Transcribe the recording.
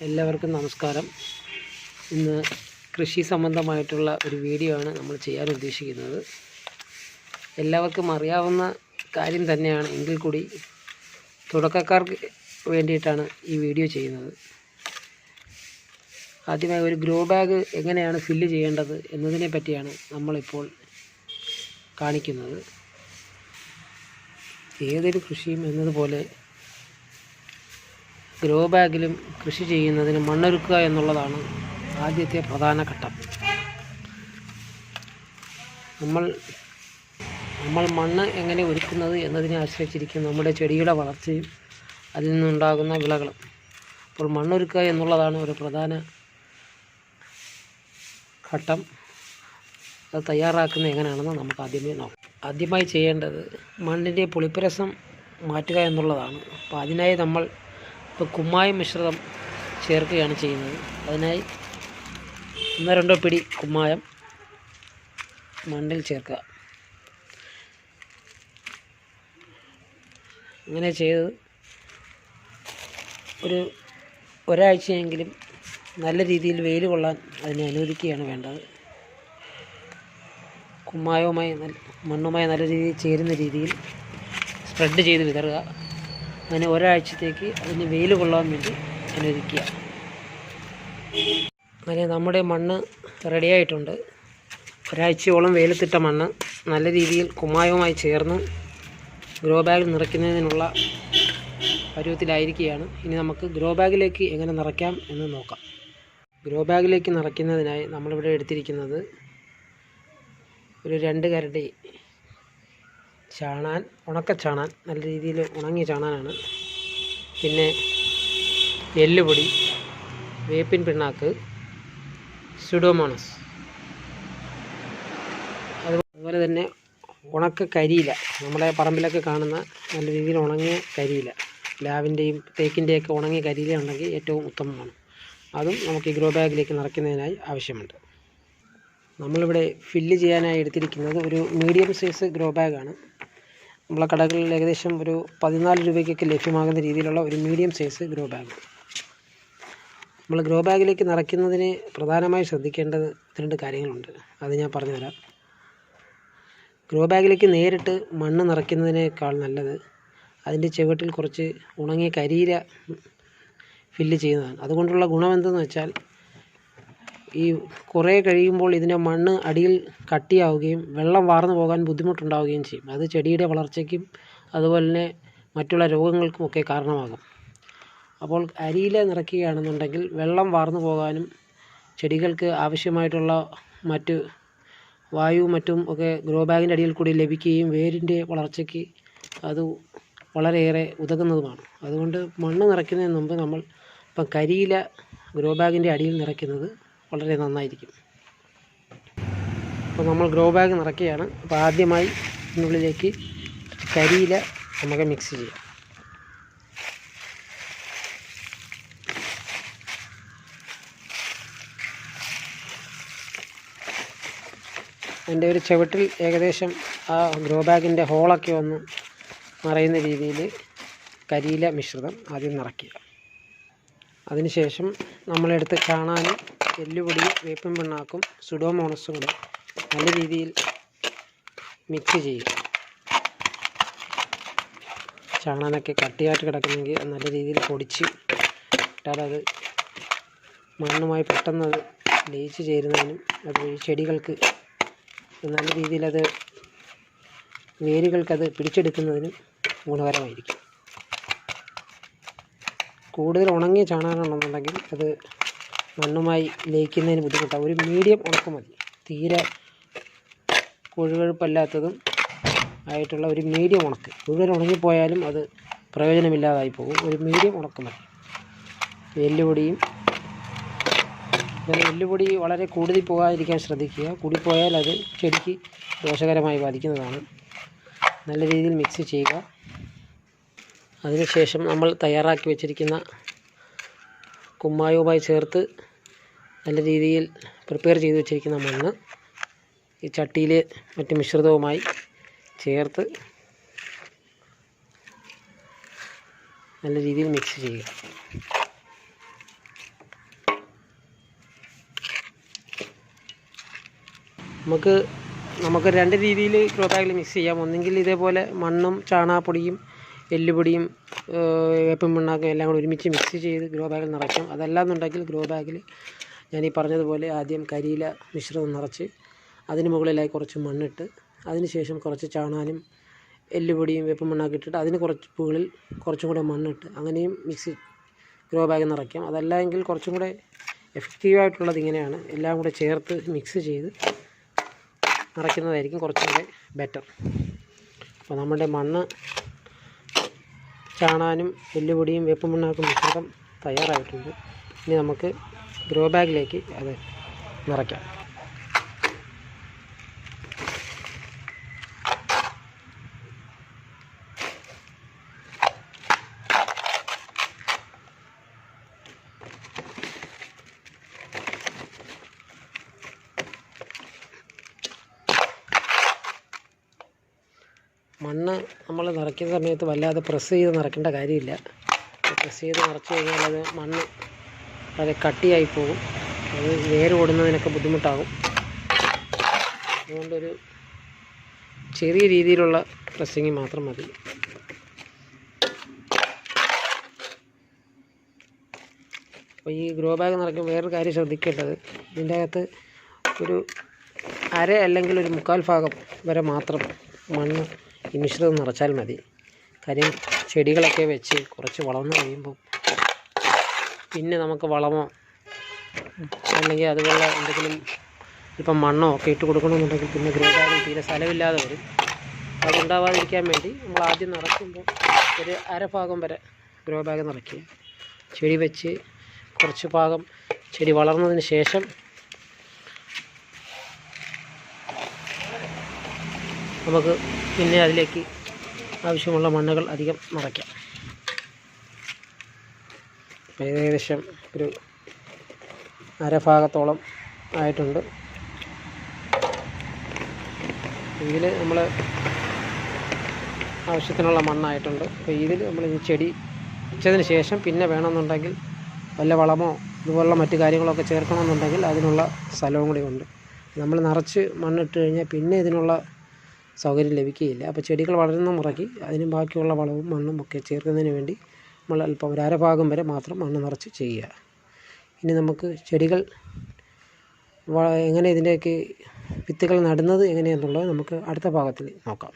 എല്ലാവർക്കും നമസ്കാരം. ഇന്ന് കൃഷി സംബന്ധമായിട്ടുള്ള ഒരു വീഡിയോ ആണ് നമ്മൾ ചെയ്യാൻ ഉദ്ദേശിക്കുന്നത്. എല്ലാവർക്കും അറിയാവുന്ന കാര്യം തന്നെയാണ്, എങ്കിൽ കൂടി തുടക്കക്കാർക്ക് വേണ്ടിയിട്ടാണ് ഈ വീഡിയോ ചെയ്യുന്നത്. ആദ്യമായി ഒരു ഗ്രോ ബാഗ് എങ്ങനെയാണ് ഫില്ല് ചെയ്യേണ്ടത് എന്നതിനെ പറ്റിയാണ് നമ്മളിപ്പോൾ കാണിക്കുന്നത്. ഏതൊരു കൃഷിയും എന്നതുപോലെ ഗ്രോ ബാഗിലും കൃഷി ചെയ്യുന്നതിന് മണ്ണൊരുക്കുക എന്നുള്ളതാണ് ആദ്യത്തെ പ്രധാന ഘട്ടം. നമ്മൾ മണ്ണ് എങ്ങനെ ഒരുക്കുന്നത് എന്നതിനെ ആശ്രയിച്ചിരിക്കും നമ്മുടെ ചെടിയുടെ വളർച്ചയും അതിൽ നിന്നുണ്ടാകുന്ന വിളകളും. അപ്പോൾ മണ്ണൊരുക്കുക എന്നുള്ളതാണ് ഒരു പ്രധാന ഘട്ടം. അത് തയ്യാറാക്കുന്നത് എങ്ങനെയാണെന്ന് നമുക്ക് ആദ്യമായി ചെയ്യേണ്ടത് മണ്ണിൻ്റെ പുളിപ്പരസം മാറ്റുക എന്നുള്ളതാണ്. അപ്പോൾ അതിനായി നമ്മൾ കുമ്മായ മിശ്രിതം ചേർക്കുകയാണ് ചെയ്യുന്നത്. അതിനായി 1-2 പിടി കുമ്മായം മണ്ണിൽ ചേർക്കുക. അങ്ങനെ ചെയ്ത് ഒരാഴ്ചയെങ്കിലും നല്ല രീതിയിൽ വെയിൽ കൊള്ളാൻ അതിനെ അനുവദിക്കുകയാണ് വേണ്ടത്. മണ്ണുമായി നല്ല രീതിയിൽ ചേരുന്ന രീതിയിൽ സ്പ്രെഡ് ചെയ്ത് വിതറുക. അങ്ങനെ ഒരാഴ്ചത്തേക്ക് അതിന് വെയിൽ കൊള്ളാൻ വേണ്ടി അനുവദിക്കുക. അങ്ങനെ നമ്മുടെ മണ്ണ് റെഡിയായിട്ടുണ്ട്. ഒരാഴ്ചയോളം വെയിലത്തിട്ട മണ്ണ് നല്ല രീതിയിൽ കുമ്മായവുമായി ചേർന്ന് ഗ്രോ ബാഗിൽ നിറയ്ക്കുന്നതിനുള്ള പരുവത്തിലായിരിക്കുകയാണ്. ഇനി നമുക്ക് ഗ്രോ ബാഗിലേക്ക് എങ്ങനെ നിറയ്ക്കാം എന്ന് നോക്കാം. ഗ്രോ ബാഗിലേക്ക് നിറയ്ക്കുന്നതിനായി നമ്മളിവിടെ എടുത്തിരിക്കുന്നത് ഒരു 2 കരണ്ടി ഉണക്കച്ചാണാൻ, നല്ല രീതിയിൽ ഉണങ്ങിയ ചാണാനാണ്. പിന്നെ എല്ലുപൊടി, വേപ്പിൻ പിണ്ണാക്ക്, സ്യൂഡോമോണസ്, അതുപോലെ തന്നെ ഉണക്ക കരിയില. നമ്മുടെ പറമ്പിലൊക്കെ കാണുന്ന നല്ല രീതിയിൽ ഉണങ്ങിയ കരിയില, പ്ലാവിൻ്റെയും തേക്കിൻ്റെയൊക്കെ ഉണങ്ങിയ കരിയില ഉണ്ടെങ്കിൽ ഏറ്റവും ഉത്തമമാണ്. അതും നമുക്ക് ഈ ഗ്രോ ബാഗിലേക്ക് നിറയ്ക്കുന്നതിനായി ആവശ്യമുണ്ട്. നമ്മളിവിടെ ഫില്ല് ചെയ്യാനായി എടുത്തിരിക്കുന്നത് ഒരു മീഡിയം സൈസ് ഗ്രോ ബാഗാണ്. നമ്മളെ കടകളിൽ ഏകദേശം ഒരു 14 രൂപയ്ക്കൊക്കെ ലഭ്യമാകുന്ന രീതിയിലുള്ള ഒരു മീഡിയം സൈസ് ഗ്രോ ബാഗ്. നമ്മൾ ഗ്രോ ബാഗിലേക്ക് നിറയ്ക്കുന്നതിന് പ്രധാനമായി ശ്രദ്ധിക്കേണ്ടത് 2 കാര്യങ്ങളുണ്ട്. അത് ഞാൻ പറഞ്ഞുതരാം. ഗ്രോ ബാഗിലേക്ക് നേരിട്ട് മണ്ണ് നിറയ്ക്കുന്നതിനേക്കാൾ നല്ലത് അതിൻ്റെ ചുവട്ടിൽ കുറച്ച് ഉണങ്ങിയ കരിയില ഫില്ല് ചെയ്യുന്നതാണ്. അതുകൊണ്ടുള്ള ഗുണമെന്തെന്ന് വെച്ചാൽ, ഈ കുറേ കഴിയുമ്പോൾ ഇതിൻ്റെ മണ്ണ് അടിയിൽ കട്ടിയാവുകയും വെള്ളം വാർന്നു പോകാൻ ബുദ്ധിമുട്ടുണ്ടാവുകയും ചെയ്യും. അത് ചെടിയുടെ വളർച്ചയ്ക്കും അതുപോലെ തന്നെ മറ്റുള്ള രോഗങ്ങൾക്കുമൊക്കെ കാരണമാകും. അപ്പോൾ കരിയില നിറയ്ക്കുകയാണെന്നുണ്ടെങ്കിൽ വെള്ളം വാർന്നു പോകാനും ചെടികൾക്ക് ആവശ്യമായിട്ടുള്ള മറ്റ് മറ്റും ഒക്കെ ഗ്രോ ബാഗിൻ്റെ അടിയിൽ കൂടി ലഭിക്കുകയും വേരിൻ്റെ വളർച്ചയ്ക്ക് അത് വളരെയേറെ ഉതകുന്നതുമാണ്. അതുകൊണ്ട് മണ്ണ് നിറയ്ക്കുന്നതിന് മുമ്പ് നമ്മൾ കരിയില ഗ്രോ ബാഗിൻ്റെ അടിയിൽ നിറയ്ക്കുന്നത് വളരെ നന്നായിരിക്കും. അപ്പോൾ നമ്മൾ ഗ്രോ ബാഗ് നിറയ്ക്കുകയാണ്. അപ്പോൾ ആദ്യമായി ഇതിനുള്ളിലേക്ക് കരിയില നമുക്ക് മിക്സ് ചെയ്യാം. അതിൻ്റെ ഒരു ചുവട്ടിൽ ഏകദേശം ആ ഗ്രോ ബാഗിൻ്റെ ഹോളൊക്കെ ഒന്ന് നിറയുന്ന രീതിയിൽ കരിയില മിശ്രിതം ആദ്യം നിറയ്ക്കുക. അതിനുശേഷം നമ്മളെടുത്ത് ചാണാനും എല്ലുപൊടിയും വേപ്പിൻ പിണ്ണാക്കും സ്യൂഡോമോണസും കൂടെ നല്ല രീതിയിൽ മിക്സ് ചെയ്യുക. ചാണാനൊക്കെ കട്ടിയായിട്ട് കിടക്കുന്നെങ്കിൽ നല്ല രീതിയിൽ പൊടിച്ച് ഇട്ടാൽ അത് മണ്ണുമായി പെട്ടെന്ന് അത് ലയിച്ച് ചേരുന്നതിനും അത് ചെടികൾക്ക് നല്ല രീതിയിൽ വേരുകൾക്കത് പിടിച്ചെടുക്കുന്നതിനും ഗുണകരമായിരിക്കും. കൂടുതൽ ഉണങ്ങിയ ചാണകമാണെന്നുണ്ടെങ്കിൽ അത് മണ്ണുമായി ലയിക്കുന്നതിന് ബുദ്ധിമുട്ടാണ്. ഒരു മീഡിയം ഉണക്ക് മതി. തീരെ കൊഴുകൊഴുപ്പല്ലാത്തതും ആയിട്ടുള്ള ഒരു മീഡിയം ഉണക്ക്. കൂടുതൽ ഉണങ്ങിപ്പോയാലും അത് പ്രയോജനമില്ലാതായി പോകും. ഒരു മീഡിയം ഉണക്ക് മതി. എല്ലുപൊടി വളരെ കൂടുതൽ പോകാതിരിക്കാൻ ശ്രദ്ധിക്കുക. കൂടിപ്പോയാൽ അത് ചെടിക്ക് ദോഷകരമായി ബാധിക്കുന്നതാണ്. നല്ല രീതിയിൽ മിക്സ് ചെയ്യുക. അതിനുശേഷം നമ്മൾ തയ്യാറാക്കി വെച്ചിരിക്കുന്ന കുമ്മായവുമായി ചേർത്ത് നല്ല രീതിയിൽ പ്രിപ്പയർ ചെയ്ത് വെച്ചിരിക്കുന്ന മണ്ണ് ഈ ചട്ടിയിൽ മറ്റ് മിശ്രിതവുമായി ചേർത്ത് നല്ല രീതിയിൽ മിക്സ് ചെയ്യുക. നമുക്ക് രണ്ട് രീതിയിൽ ഗ്രോ ബാഗിൽ മിക്സ് ചെയ്യാം. ഒന്നെങ്കിൽ ഇതേപോലെ മണ്ണും ചാണകപ്പൊടിയും എല്ലുപൊടിയും വേപ്പിൻ പിണ്ണാക്കും എല്ലാം കൂടി ഒരുമിച്ച് മിക്സ് ചെയ്ത് ഗ്രോ ബാഗിൽ നിറയ്ക്കാം. അതല്ലാന്നുണ്ടെങ്കിൽ ഗ്രോ ബാഗിൽ ഞാനീ പറഞ്ഞതുപോലെ ആദ്യം കരിയില മിശ്രിതം നിറച്ച് അതിന് മുകളിലായി കുറച്ച് മണ്ണിട്ട് അതിന് ശേഷം കുറച്ച് ചാണാനും എല്ലുപൊടിയും വേപ്പിൻ പിണ്ണാക്കും ഇട്ടിട്ട് അതിന് കുറച്ച് മുകളിൽ കുറച്ചും കൂടെ മണ്ണിട്ട് അങ്ങനെയും മിക്സ് ഗ്രോ ബാഗ് നിറയ്ക്കാം. അതല്ല എങ്കിൽ കുറച്ചും കൂടെ എഫക്റ്റീവായിട്ടുള്ളത് ഇങ്ങനെയാണ്, എല്ലാം കൂടെ ചേർത്ത് മിക്സ് ചെയ്ത് നിറയ്ക്കുന്നതായിരിക്കും കുറച്ചും കൂടെ ബെറ്റർ. അപ്പോൾ നമ്മുടെ മണ്ണ് ചാണാനും എല്ലുപൊടിയും വേപ്പിൻ പിണ്ണാക്കും മിശ്രിതം തയ്യാറായിട്ടുണ്ട്. ഇനി നമുക്ക് ഗ്രോ ബാഗിലേക്ക് അത് നിറയ്ക്കാം. മണ്ണ് നമ്മൾ നിറയ്ക്കുന്ന സമയത്ത് വല്ലാതെ പ്രസ് ചെയ്ത് നിറയ്ക്കേണ്ട കാര്യമില്ല. പ്രസ് ചെയ്ത് നിറച്ച് കഴിഞ്ഞാൽ അത് മണ്ണ് വളരെ കട്ടിയായി പോകും, അത് വേര് ഓടുന്നതിനൊക്കെ ബുദ്ധിമുട്ടാകും. അതുകൊണ്ടൊരു ചെറിയ രീതിയിലുള്ള പ്രസ്സിങ് മാത്രം മതി. അപ്പോൾ ഈ ഗ്രോ ബാഗ് നിറയ്ക്കുമ്പോൾ വേറൊരു കാര്യം ശ്രദ്ധിക്കേണ്ടത്, ഇതിൻ്റെ അകത്ത് ഒരു അര അല്ലെങ്കിൽ ഒരു 1/4 ഭാഗം വരെ മാത്രം മണ്ണ് ഈ മിശ്രിതം നിറച്ചാൽ മതി. കാര്യം ചെടികളൊക്കെ വെച്ച് കുറച്ച് വളർന്നു കഴിയുമ്പോൾ പിന്നെ നമുക്ക് വളമോ അല്ലെങ്കിൽ അതുപോലെ എന്തെങ്കിലും ഇപ്പം മണ്ണോ ഒക്കെ ഇട്ട് കൊടുക്കണമെന്നുണ്ടെങ്കിൽ പിന്നെ ഗ്രോ ബാഗിൽ തീരെ സ്ഥലമില്ലാതെ വരും. അതുണ്ടാവാതിരിക്കാൻ വേണ്ടി നമ്മൾ ആദ്യം നിറയ്ക്കുമ്പോൾ ഒരു അര ഭാഗം വരെ ഗ്രോ ബാഗ് നിറയ്ക്കുക. ചെടി വെച്ച് കുറച്ച് ഭാഗം ചെടി വളർന്നതിന് ശേഷം നമുക്ക് പിന്നെ അതിലേക്ക് ആവശ്യമുള്ള മണ്ണുകൾ അധികം നിറയ്ക്കാം. ഏകദേശം ഒരു അര ഭാഗത്തോളം ആയിട്ടുണ്ട്. ഇതിൽ നമ്മൾ ആവശ്യത്തിനുള്ള മണ്ണായിട്ടുണ്ട്. അപ്പോൾ ഇതിൽ നമ്മൾ ഈ ചെടി വെച്ചതിന് ശേഷം പിന്നെ വേണമെന്നുണ്ടെങ്കിൽ വല്ല വളമോ ഇതുപോലുള്ള മറ്റു കാര്യങ്ങളൊക്കെ ചേർക്കണമെന്നുണ്ടെങ്കിൽ അതിനുള്ള സ്ഥലവും കൂടി ഉണ്ട്. നമ്മൾ നിറച്ച് മണ്ണിട്ട് കഴിഞ്ഞാൽ പിന്നെ ഇതിനുള്ള സൗകര്യം ലഭിക്കുകയില്ല. അപ്പോൾ ചെടികൾ വളരുന്ന മുറയ്ക്ക് അതിന് ബാക്കിയുള്ള വളവും മണ്ണും ഒക്കെ ചേർക്കുന്നതിന് വേണ്ടി നമ്മൾ അല്പം ഒരു അര ഭാഗം വരെ മാത്രം മണ്ണ് നിറച്ച് ചെയ്യുക. ഇനി നമുക്ക് ചെടികൾ എങ്ങനെ ഇതിൻ്റെയൊക്കെ വിത്തുകൾ നടുന്നത് എങ്ങനെയാണെന്നുള്ളത് നമുക്ക് അടുത്ത ഭാഗത്തിൽ നോക്കാം.